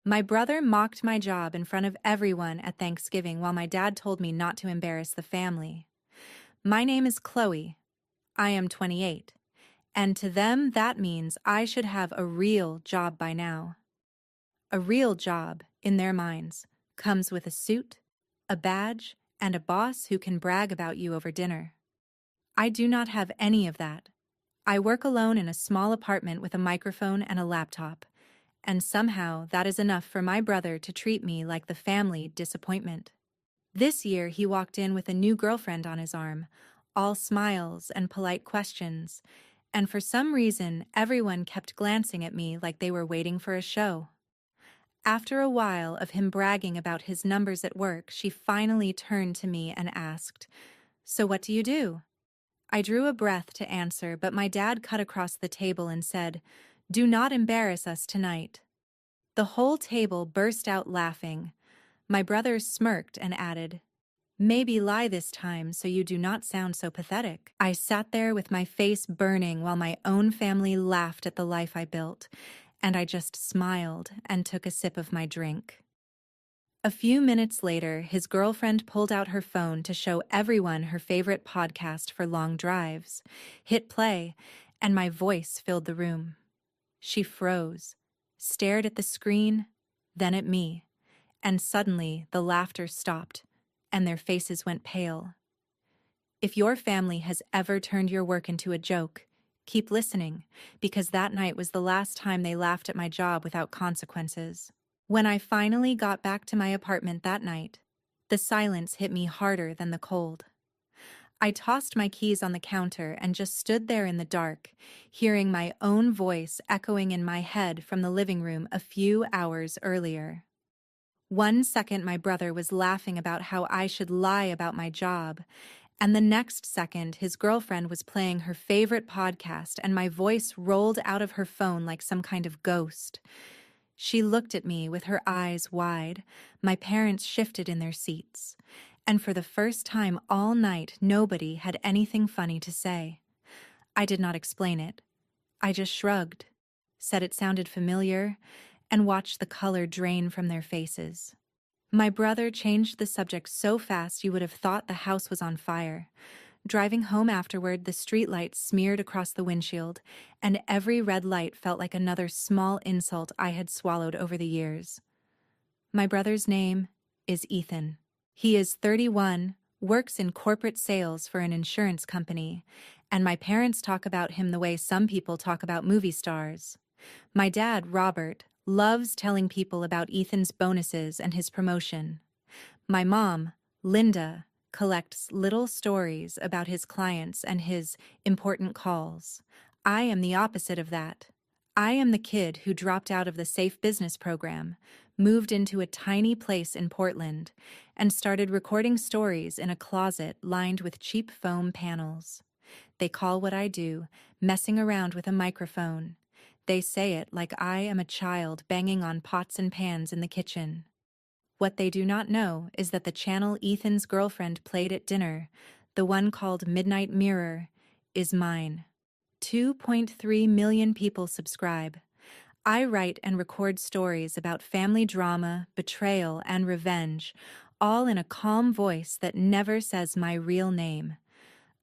My brother mocked my job in front of everyone at Thanksgiving while my dad told me not to embarrass the family. My name is Chloe. I am 28. And to them, that means I should have a real job by now. A real job, in their minds, comes with a suit, a badge, and a boss who can brag about you over dinner. I do not have any of that. I work alone in a small apartment with a microphone and a laptop, and somehow that is enough for my brother to treat me like the family disappointment. This year he walked in with a new girlfriend on his arm, all smiles and polite questions, and for some reason everyone kept glancing at me like they were waiting for a show. After a while of him bragging about his numbers at work, she finally turned to me and asked, "So what do you do?" I drew a breath to answer, but my dad cut across the table and said, "Do not embarrass us tonight." The whole table burst out laughing. My brother smirked and added, "Maybe lie this time so you do not sound so pathetic." I sat there with my face burning while my own family laughed at the life I built, and I just smiled and took a sip of my drink. A few minutes later, his girlfriend pulled out her phone to show everyone her favorite podcast for long drives, hit play, and my voice filled the room. She froze, stared at the screen, then at me, and suddenly the laughter stopped, and their faces went pale. If your family has ever turned your work into a joke, keep listening, because that night was the last time they laughed at my job without consequences. When I finally got back to my apartment that night, the silence hit me harder than the cold. I tossed my keys on the counter and just stood there in the dark, hearing my own voice echoing in my head from the living room a few hours earlier. 1 second my brother was laughing about how I should lie about my job, and the next second his girlfriend was playing her favorite podcast and my voice rolled out of her phone like some kind of ghost. She looked at me with her eyes wide. My parents shifted in their seats, and for the first time all night nobody had anything funny to say. I did not explain it. I just shrugged, said it sounded familiar, and watched the color drain from their faces. My brother changed the subject so fast you would have thought the house was on fire. Driving home afterward, the streetlights smeared across the windshield, and every red light felt like another small insult I had swallowed over the years. My brother's name is Ethan. He is 31, works in corporate sales for an insurance company, and my parents talk about him the way some people talk about movie stars. My dad, Robert, loves telling people about Ethan's bonuses and his promotion. My mom, Linda, collects little stories about his clients and his important calls. I am the opposite of that. I am the kid who dropped out of the Safe Business program, moved into a tiny place in Portland, and started recording stories in a closet lined with cheap foam panels. They call what I do messing around with a microphone. They say it like I am a child banging on pots and pans in the kitchen. What they do not know is that the channel Ethan's girlfriend played at dinner, the one called Midnight Mirror, is mine. 2.3 million people subscribe. I write and record stories about family drama, betrayal, and revenge, all in a calm voice that never says my real name.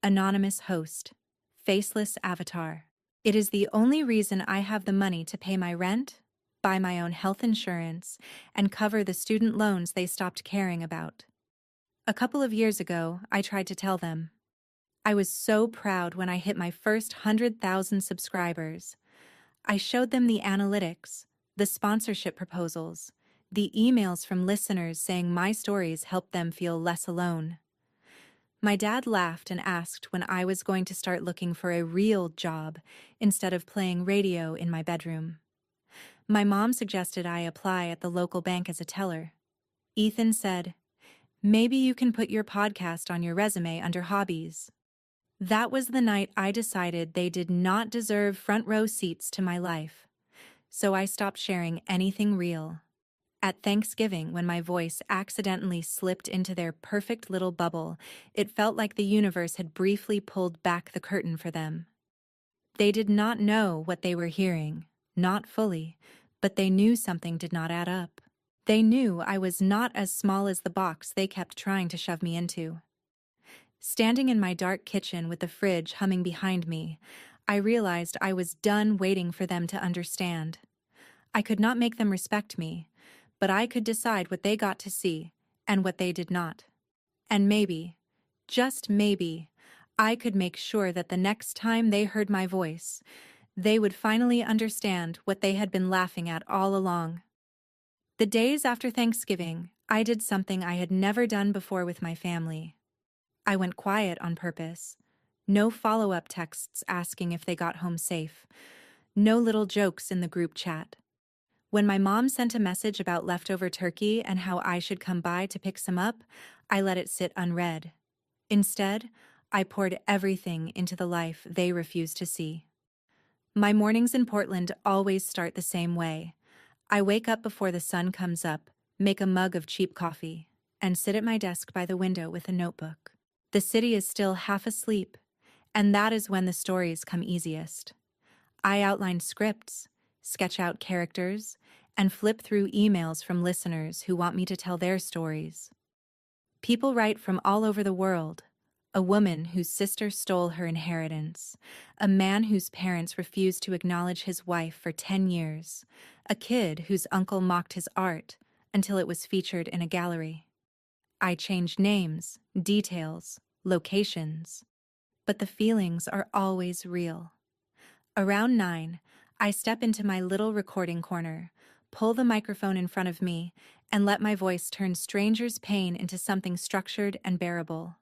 Anonymous host. Faceless avatar. It is the only reason I have the money to pay my rent, buy my own health insurance, and cover the student loans they stopped caring about. A couple of years ago, I tried to tell them. I was so proud when I hit my first 100,000 subscribers. I showed them the analytics, the sponsorship proposals, the emails from listeners saying my stories helped them feel less alone. My dad laughed and asked when I was going to start looking for a real job instead of playing radio in my bedroom. My mom suggested I apply at the local bank as a teller. Ethan said, "Maybe you can put your podcast on your resume under hobbies." That was the night I decided they did not deserve front row seats to my life. So I stopped sharing anything real. At Thanksgiving, when my voice accidentally slipped into their perfect little bubble, it felt like the universe had briefly pulled back the curtain for them. They did not know what they were hearing, not fully, But they knew something did not add up. They knew I was not as small as the box they kept trying to shove me into. Standing in my dark kitchen with the fridge humming behind me, I realized I was done waiting for them to understand. I could not make them respect me, but I could decide what they got to see and what they did not. And maybe, just maybe, I could make sure that the next time they heard my voice, they would finally understand what they had been laughing at all along. The days after Thanksgiving, I did something I had never done before with my family. I went quiet on purpose. No follow-up texts asking if they got home safe. No little jokes in the group chat. When my mom sent a message about leftover turkey and how I should come by to pick some up, I let it sit unread. Instead, I poured everything into the life they refused to see. My mornings in Portland always start the same way. I wake up before the sun comes up, make a mug of cheap coffee, and sit at my desk by the window with a notebook. The city is still half asleep, and that is when the stories come easiest. I outline scripts, sketch out characters, and flip through emails from listeners who want me to tell their stories. People write from all over the world. A woman whose sister stole her inheritance, a man whose parents refused to acknowledge his wife for 10 years, a kid whose uncle mocked his art until it was featured in a gallery. I change names, details, locations, but the feelings are always real. Around 9, I step into my little recording corner, pull the microphone in front of me, and let my voice turn strangers' pain into something structured and bearable.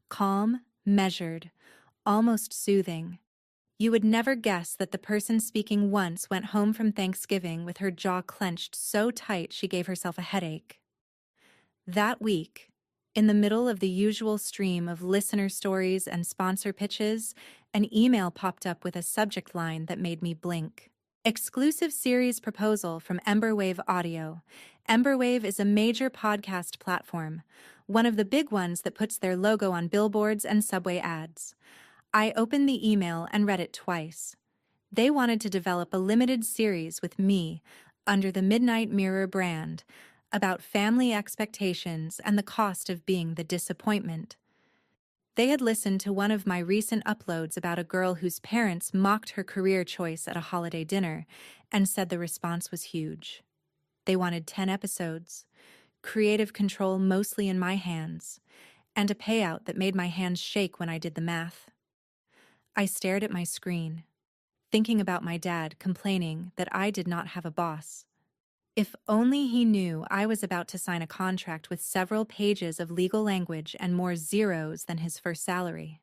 Calm, measured, almost soothing. You would never guess that the person speaking once went home from Thanksgiving with her jaw clenched so tight she gave herself a headache. That week, in the middle of the usual stream of listener stories and sponsor pitches, an email popped up with a subject line that made me blink. Exclusive series proposal from Emberwave Audio. Emberwave is a major podcast platform, one of the big ones that puts their logo on billboards and subway ads. I opened the email and read it twice. They wanted to develop a limited series with me under the Midnight Mirror brand about family expectations and the cost of being the disappointment. They had listened to one of my recent uploads about a girl whose parents mocked her career choice at a holiday dinner and said the response was huge. They wanted 10 episodes, creative control mostly in my hands, and a payout that made my hands shake when I did the math. I stared at my screen, thinking about my dad complaining that I did not have a boss. If only he knew I was about to sign a contract with several pages of legal language and more zeros than his first salary.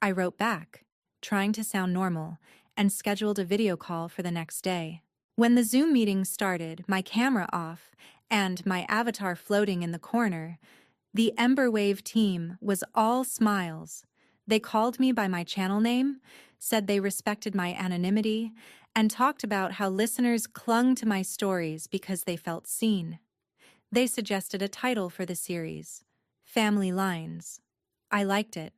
I wrote back, trying to sound normal, and scheduled a video call for the next day. When the Zoom meeting started, my camera off, and my avatar floating in the corner, the Emberwave team was all smiles. They called me by my channel name, said they respected my anonymity, and talked about how listeners clung to my stories because they felt seen. They suggested a title for the series, Family Lines. I liked it.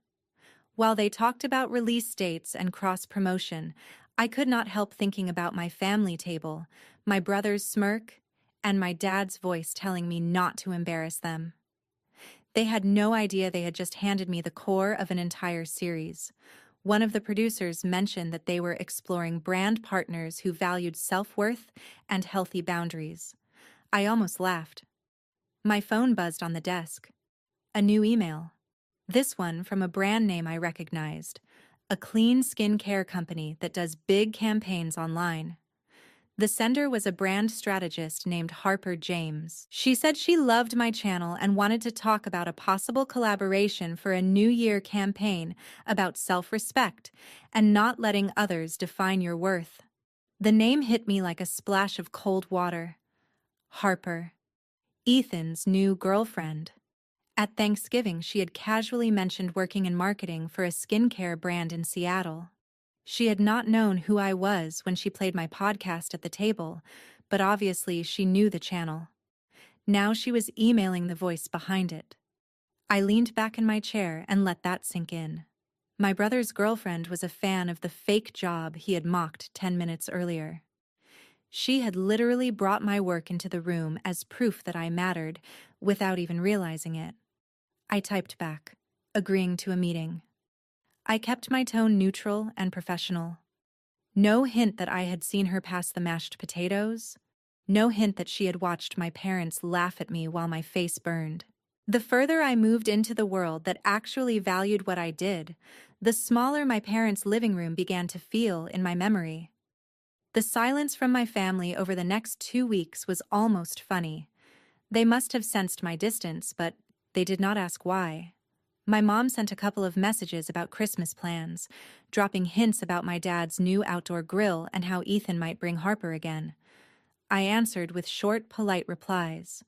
While they talked about release dates and cross-promotion, I could not help thinking about my family table, my brother's smirk, and my dad's voice telling me not to embarrass them. They had no idea they had just handed me the core of an entire series. One of the producers mentioned that they were exploring brand partners who valued self-worth and healthy boundaries. I almost laughed. My phone buzzed on the desk. A new email. This one from a brand name I recognized, a clean skincare company that does big campaigns online. The sender was a brand strategist named Harper James. She said she loved my channel and wanted to talk about a possible collaboration for a New Year campaign about self-respect and not letting others define your worth. The name hit me like a splash of cold water. Harper. Ethan's new girlfriend. At Thanksgiving, she had casually mentioned working in marketing for a skincare brand in Seattle. She had not known who I was when she played my podcast at the table, but obviously she knew the channel. Now she was emailing the voice behind it. I leaned back in my chair and let that sink in. My brother's girlfriend was a fan of the fake job he had mocked 10 minutes earlier. She had literally brought my work into the room as proof that I mattered, without even realizing it. I typed back, agreeing to a meeting. I kept my tone neutral and professional. No hint that I had seen her pass the mashed potatoes. No hint that she had watched my parents laugh at me while my face burned. The further I moved into the world that actually valued what I did, the smaller my parents' living room began to feel in my memory. The silence from my family over the next 2 weeks was almost funny. They must have sensed my distance, but they did not ask why. My mom sent a couple of messages about Christmas plans, dropping hints about my dad's new outdoor grill and how Ethan might bring Harper again. I answered with short, polite replies.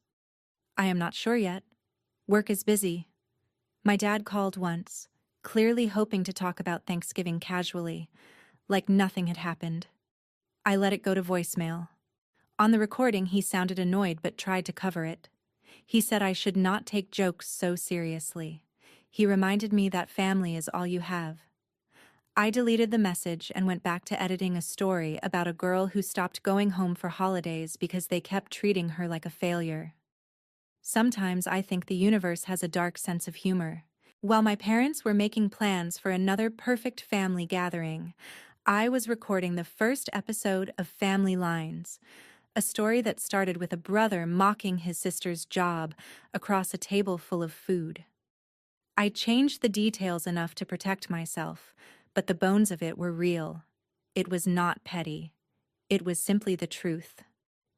I am not sure yet. Work is busy. My dad called once, clearly hoping to talk about Thanksgiving casually, like nothing had happened. I let it go to voicemail. On the recording, he sounded annoyed but tried to cover it. He said I should not take jokes so seriously. He reminded me that family is all you have. I deleted the message and went back to editing a story about a girl who stopped going home for holidays because they kept treating her like a failure. Sometimes I think the universe has a dark sense of humor. While my parents were making plans for another perfect family gathering, I was recording the first episode of Family Lines, a story that started with a brother mocking his sister's job across a table full of food. I changed the details enough to protect myself, but the bones of it were real. It was not petty. It was simply the truth,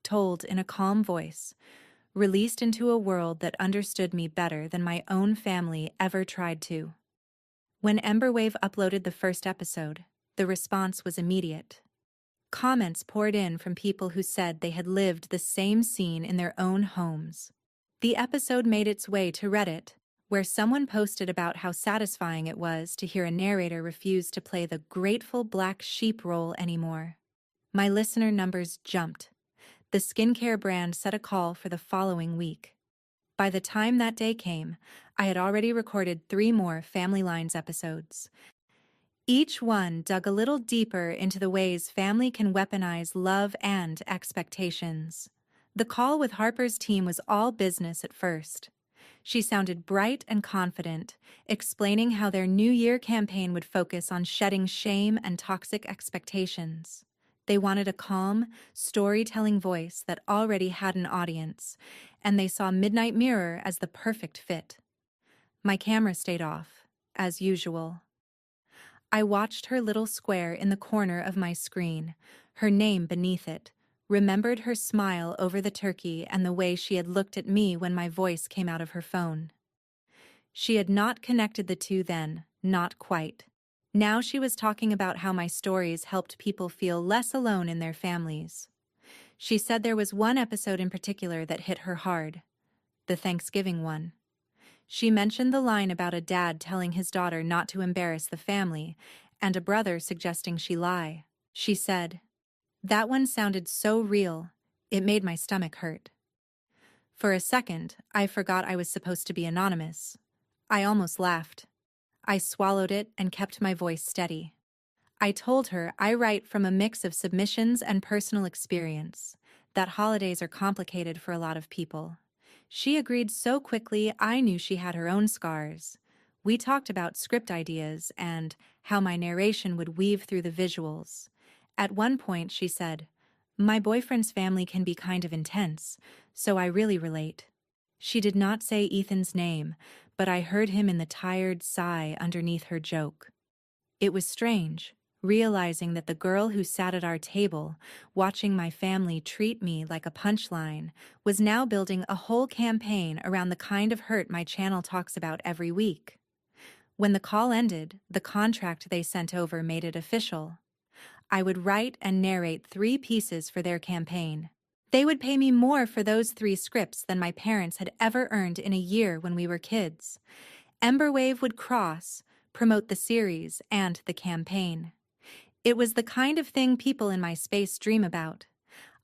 told in a calm voice, released into a world that understood me better than my own family ever tried to. When Emberwave uploaded the first episode, the response was immediate. Comments poured in from people who said they had lived the same scene in their own homes. The episode made its way to Reddit, where someone posted about how satisfying it was to hear a narrator refuse to play the grateful black sheep role anymore. My listener numbers jumped. The skincare brand set a call for the following week. By the time that day came, I had already recorded 3 more Family Lines episodes. Each one dug a little deeper into the ways family can weaponize love and expectations. The call with Harper's team was all business at first. She sounded bright and confident, explaining how their New Year campaign would focus on shedding shame and toxic expectations. They wanted a calm, storytelling voice that already had an audience, and they saw Midnight Mirror as the perfect fit. My camera stayed off, as usual. I watched her little square in the corner of my screen, her name beneath it, remembered her smile over the turkey and the way she had looked at me when my voice came out of her phone. She had not connected the two then, not quite. Now she was talking about how my stories helped people feel less alone in their families. She said there was one episode in particular that hit her hard, the Thanksgiving one. She mentioned the line about a dad telling his daughter not to embarrass the family and a brother suggesting she lie. She said, "That one sounded so real, it made my stomach hurt." For a second, I forgot I was supposed to be anonymous. I almost laughed. I swallowed it and kept my voice steady. I told her I write from a mix of submissions and personal experience, that holidays are complicated for a lot of people. She agreed so quickly I knew she had her own scars. We talked about script ideas and how my narration would weave through the visuals. At one point she said, "My boyfriend's family can be kind of intense, so I really relate." She did not say Ethan's name, but I heard him in the tired sigh underneath her joke. It was strange, realizing that the girl who sat at our table, watching my family treat me like a punchline, was now building a whole campaign around the kind of hurt my channel talks about every week. When the call ended, the contract they sent over made it official. I would write and narrate 3 pieces for their campaign. They would pay me more for those 3 scripts than my parents had ever earned in a year when we were kids. Emberwave would promote the series and the campaign. It was the kind of thing people in my space dream about.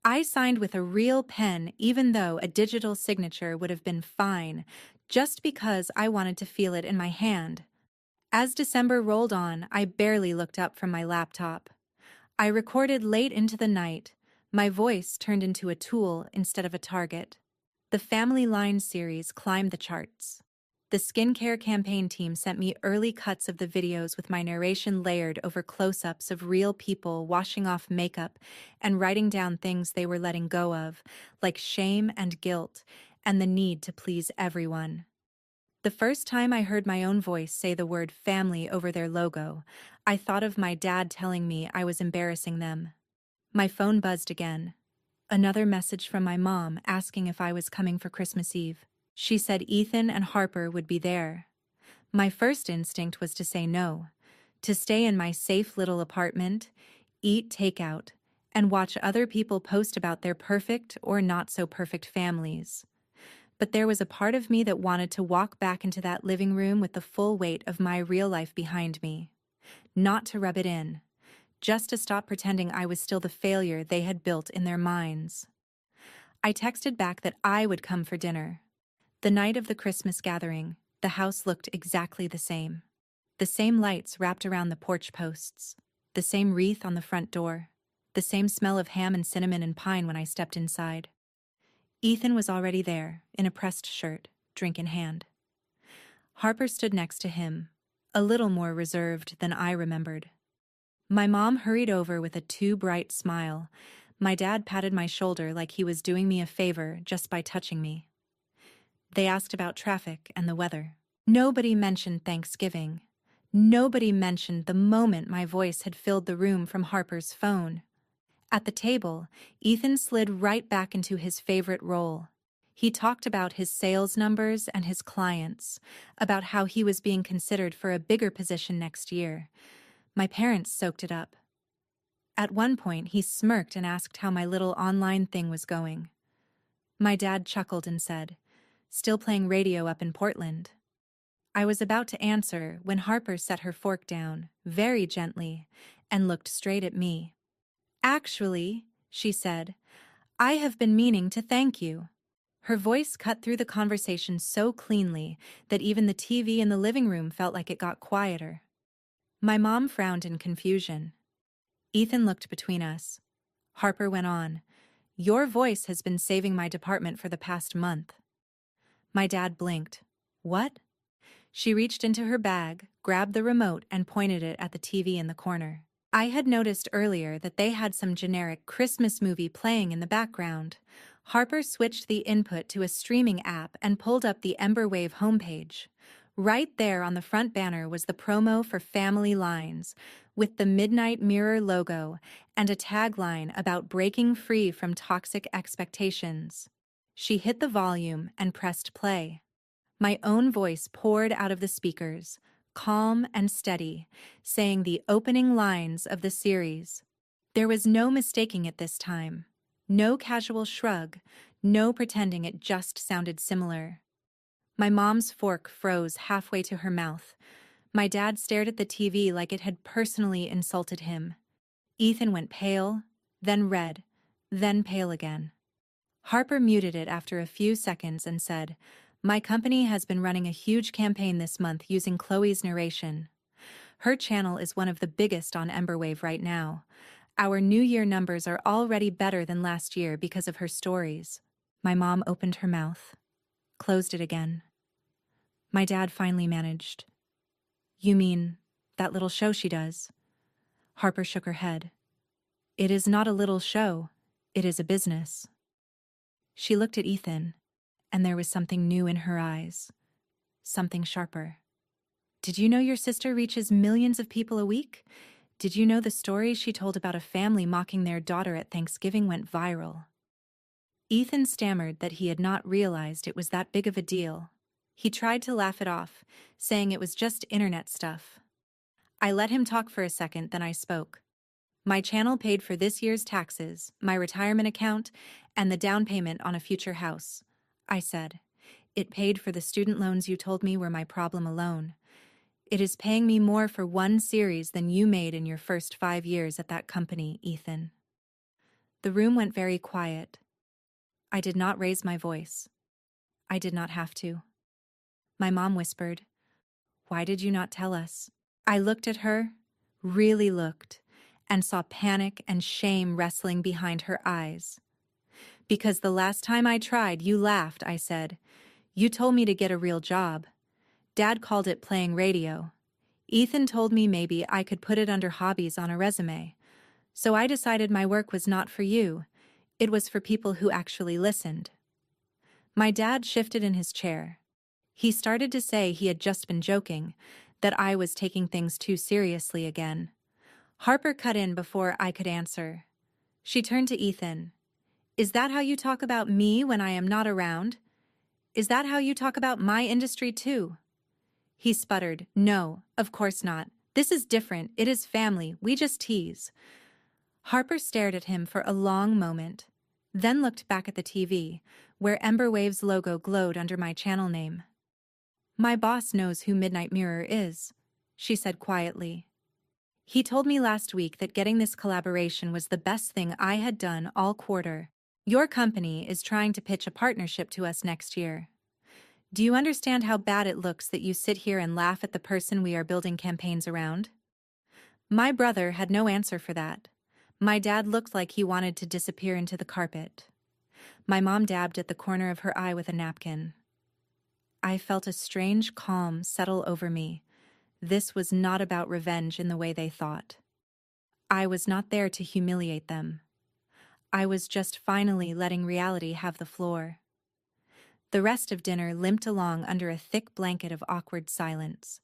I signed with a real pen even though a digital signature would have been fine, just because I wanted to feel it in my hand. As December rolled on, I barely looked up from my laptop. I recorded late into the night, My voice turned into a tool instead of a target. The Family Line series climbed the charts. The skincare campaign team sent me early cuts of the videos with my narration layered over close-ups of real people washing off makeup and writing down things they were letting go of, like shame and guilt, and the need to please everyone. The first time I heard my own voice say the word family over their logo, I thought of my dad telling me I was embarrassing them. My phone buzzed again. Another message from my mom asking if I was coming for Christmas Eve. She said Ethan and Harper would be there. My first instinct was to say no, to stay in my safe little apartment, eat takeout, and watch other people post about their perfect or not so perfect families. But there was a part of me that wanted to walk back into that living room with the full weight of my real life behind me. Not to rub it in, just to stop pretending I was still the failure they had built in their minds. I texted back that I would come for dinner. The night of the Christmas gathering, the house looked exactly the same. The same lights wrapped around the porch posts, the same wreath on the front door, the same smell of ham and cinnamon and pine when I stepped inside. Ethan was already there, in a pressed shirt, drink in hand. Harper stood next to him, a little more reserved than I remembered. My mom hurried over with a too bright smile. My dad patted my shoulder like he was doing me a favor just by touching me. They asked about traffic and the weather. Nobody mentioned Thanksgiving. Nobody mentioned the moment my voice had filled the room from Harper's phone. At the table, Ethan slid right back into his favorite role. He talked about his sales numbers and his clients, about how he was being considered for a bigger position next year. My parents soaked it up. At one point, he smirked and asked how my little online thing was going. My dad chuckled and said, "Still playing radio up in Portland." I was about to answer when Harper set her fork down, very gently, and looked straight at me. "Actually," she said, "I have been meaning to thank you." Her voice cut through the conversation so cleanly that even the TV in the living room felt like it got quieter. My mom frowned in confusion. Ethan looked between us. Harper went on, "Your voice has been saving my department for the past month." My dad blinked. "What?" She reached into her bag, grabbed the remote, and pointed it at the TV in the corner. I had noticed earlier that they had some generic Christmas movie playing in the background. Harper switched the input to a streaming app and pulled up the Emberwave homepage. Right there on the front banner was the promo for Family Lines, with the Midnight Mirror logo and a tagline about breaking free from toxic expectations. She hit the volume and pressed play. My own voice poured out of the speakers, calm and steady, saying the opening lines of the series. There was no mistaking it this time. No casual shrug, no pretending it just sounded similar. My mom's fork froze halfway to her mouth. My dad stared at the TV like it had personally insulted him. Ethan went pale, then red, then pale again. Harper muted it after a few seconds and said, "My company has been running a huge campaign this month using Chloe's narration. Her channel is one of the biggest on Emberwave right now. Our New Year numbers are already better than last year because of her stories." My mom opened her mouth, closed it again. My dad finally managed, "You mean that little show she does?" Harper shook her head. "It is not a little show. It is a business." She looked at Ethan, and there was something new in her eyes, something sharper. "Did you know your sister reaches millions of people a week? Did you know the story she told about a family mocking their daughter at Thanksgiving went viral?" Ethan stammered that he had not realized it was that big of a deal. He tried to laugh it off, saying it was just internet stuff. I let him talk for a second, then I spoke. "My channel paid for this year's taxes, my retirement account, and the down payment on a future house," I said. "It paid for the student loans you told me were my problem alone. It is paying me more for one series than you made in your first 5 years at that company, Ethan." The room went very quiet. I did not raise my voice. I did not have to. My mom whispered, "Why did you not tell us?" I looked at her, really looked, and saw panic and shame wrestling behind her eyes. "Because the last time I tried, you laughed," I said. "You told me to get a real job. Dad called it playing radio. Ethan told me maybe I could put it under hobbies on a resume. So I decided my work was not for you. It was for people who actually listened." My dad shifted in his chair. He started to say he had just been joking, that I was taking things too seriously again. Harper cut in before I could answer. She turned to Ethan. "Is that how you talk about me when I am not around? Is that how you talk about my industry too?" He sputtered, "No, of course not. This is different. It is family. We just tease." Harper stared at him for a long moment, then looked back at the TV, where Emberwave's logo glowed under my channel name. "My boss knows who Midnight Mirror is," she said quietly. "He told me last week that getting this collaboration was the best thing I had done all quarter. Your company is trying to pitch a partnership to us next year. Do you understand how bad it looks that you sit here and laugh at the person we are building campaigns around?" My brother had no answer for that. My dad looked like he wanted to disappear into the carpet. My mom dabbed at the corner of her eye with a napkin. I felt a strange calm settle over me. This was not about revenge in the way they thought. I was not there to humiliate them. I was just finally letting reality have the floor. The rest of dinner limped along under a thick blanket of awkward silence.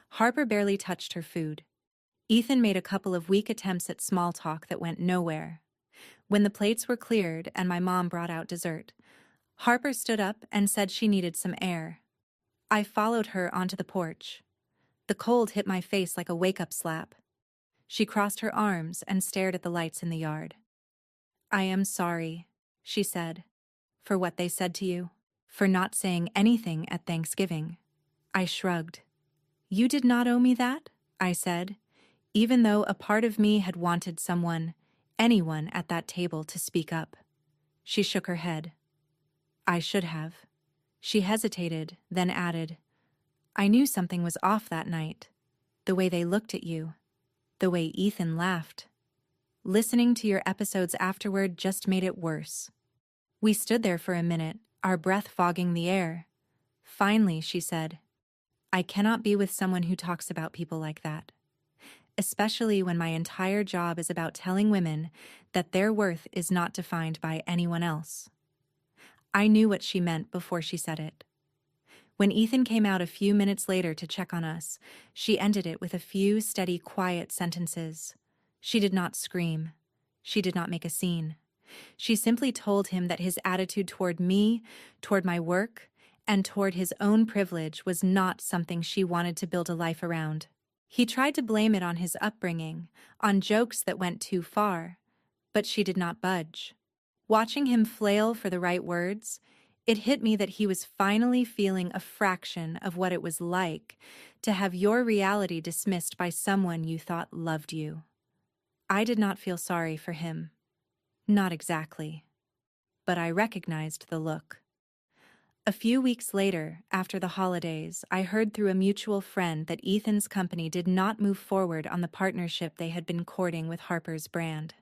Harper barely touched her food. Ethan made a couple of weak attempts at small talk that went nowhere. When the plates were cleared and my mom brought out dessert, Harper stood up and said she needed some air. I followed her onto the porch. The cold hit my face like a wake-up slap. She crossed her arms and stared at the lights in the yard. "I am sorry," she said, "for what they said to you, for not saying anything at Thanksgiving." I shrugged. "You did not owe me that," I said, even though a part of me had wanted someone, anyone at that table to speak up. She shook her head. "I should have." She hesitated, then added, "I knew something was off that night. The way they looked at you. The way Ethan laughed. Listening to your episodes afterward just made it worse." We stood there for a minute, our breath fogging the air. Finally, she said, "I cannot be with someone who talks about people like that. Especially when my entire job is about telling women that their worth is not defined by anyone else." I knew what she meant before she said it. When Ethan came out a few minutes later to check on us, she ended it with a few steady, quiet sentences. She did not scream. She did not make a scene. She simply told him that his attitude toward me, toward my work, and toward his own privilege was not something she wanted to build a life around. He tried to blame it on his upbringing, on jokes that went too far, but she did not budge. Watching him flail for the right words, it hit me that he was finally feeling a fraction of what it was like to have your reality dismissed by someone you thought loved you. I did not feel sorry for him. Not exactly. But I recognized the look. A few weeks later, after the holidays, I heard through a mutual friend that Ethan's company did not move forward on the partnership they had been courting with Harper's brand.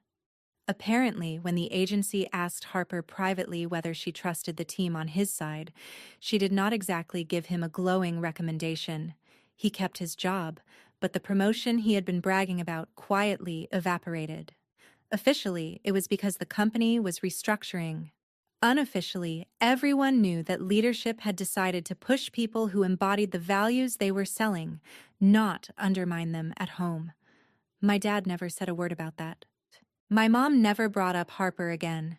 Apparently, when the agency asked Harper privately whether she trusted the team on his side, she did not exactly give him a glowing recommendation. He kept his job, but the promotion he had been bragging about quietly evaporated. Officially, it was because the company was restructuring. Unofficially, everyone knew that leadership had decided to push people who embodied the values they were selling, not undermine them at home. My dad never said a word about that. My mom never brought up Harper again.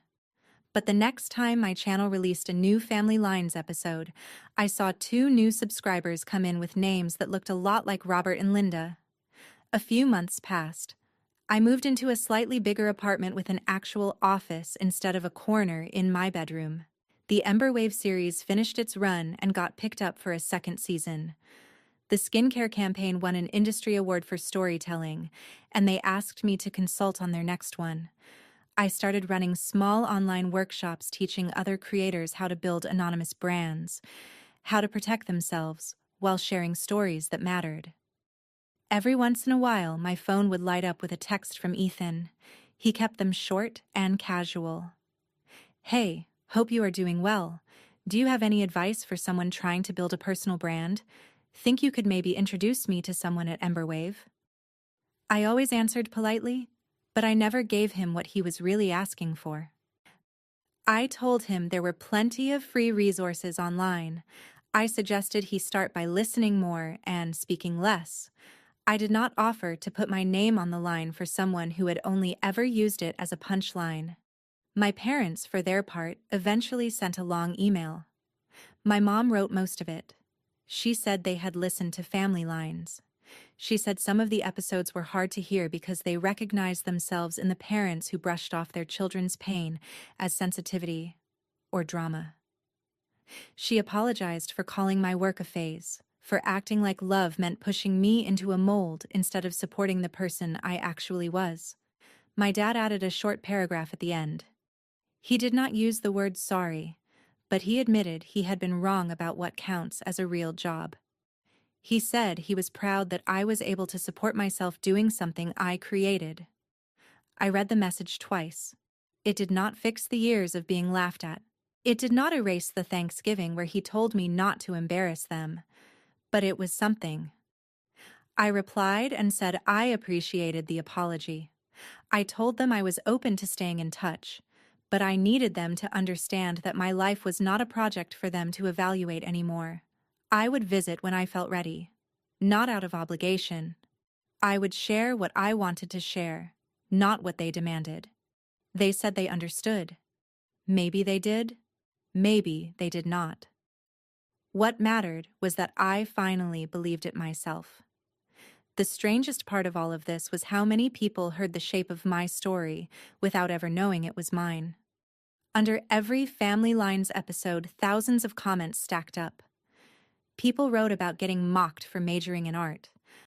But the next time my channel released a new Family Lines episode, I saw 2 new subscribers come in with names that looked a lot like Robert and Linda. A few months passed. I moved into a slightly bigger apartment with an actual office instead of a corner in my bedroom. The Emberwave series finished its run and got picked up for a second season. The skincare campaign won an industry award for storytelling, and they asked me to consult on their next one. I started running small online workshops teaching other creators how to build anonymous brands, how to protect themselves while sharing stories that mattered. Every once in a while, my phone would light up with a text from Ethan. He kept them short and casual. Hey, hope you are doing well. Do you have any advice for someone trying to build a personal brand? Think you could maybe introduce me to someone at Emberwave? I always answered politely, but I never gave him what he was really asking for. I told him there were plenty of free resources online. I suggested he start by listening more and speaking less. I did not offer to put my name on the line for someone who had only ever used it as a punchline. My parents, for their part, eventually sent a long email. My mom wrote most of it. She said they had listened to family lines. She said some of the episodes were hard to hear because they recognized themselves in the parents who brushed off their children's pain as sensitivity or drama. She apologized for calling my work a phase, for acting like love meant pushing me into a mold instead of supporting the person I actually was. My dad added a short paragraph at the end. He did not use the word sorry, but he admitted he had been wrong about what counts as a real job. He said he was proud that I was able to support myself doing something I created. I read the message twice. It did not fix the years of being laughed at. It did not erase the Thanksgiving where he told me not to embarrass them, but it was something. I replied and said I appreciated the apology. I told them I was open to staying in touch, but I needed them to understand that my life was not a project for them to evaluate anymore. I would visit when I felt ready, not out of obligation. I would share what I wanted to share, not what they demanded. They said they understood. Maybe they did, maybe they did not. What mattered was that I finally believed it myself. The strangest part of all of this was how many people heard the shape of my story without ever knowing it was mine. Under every Family Lines episode, thousands of comments stacked up. People wrote about getting mocked for majoring in art,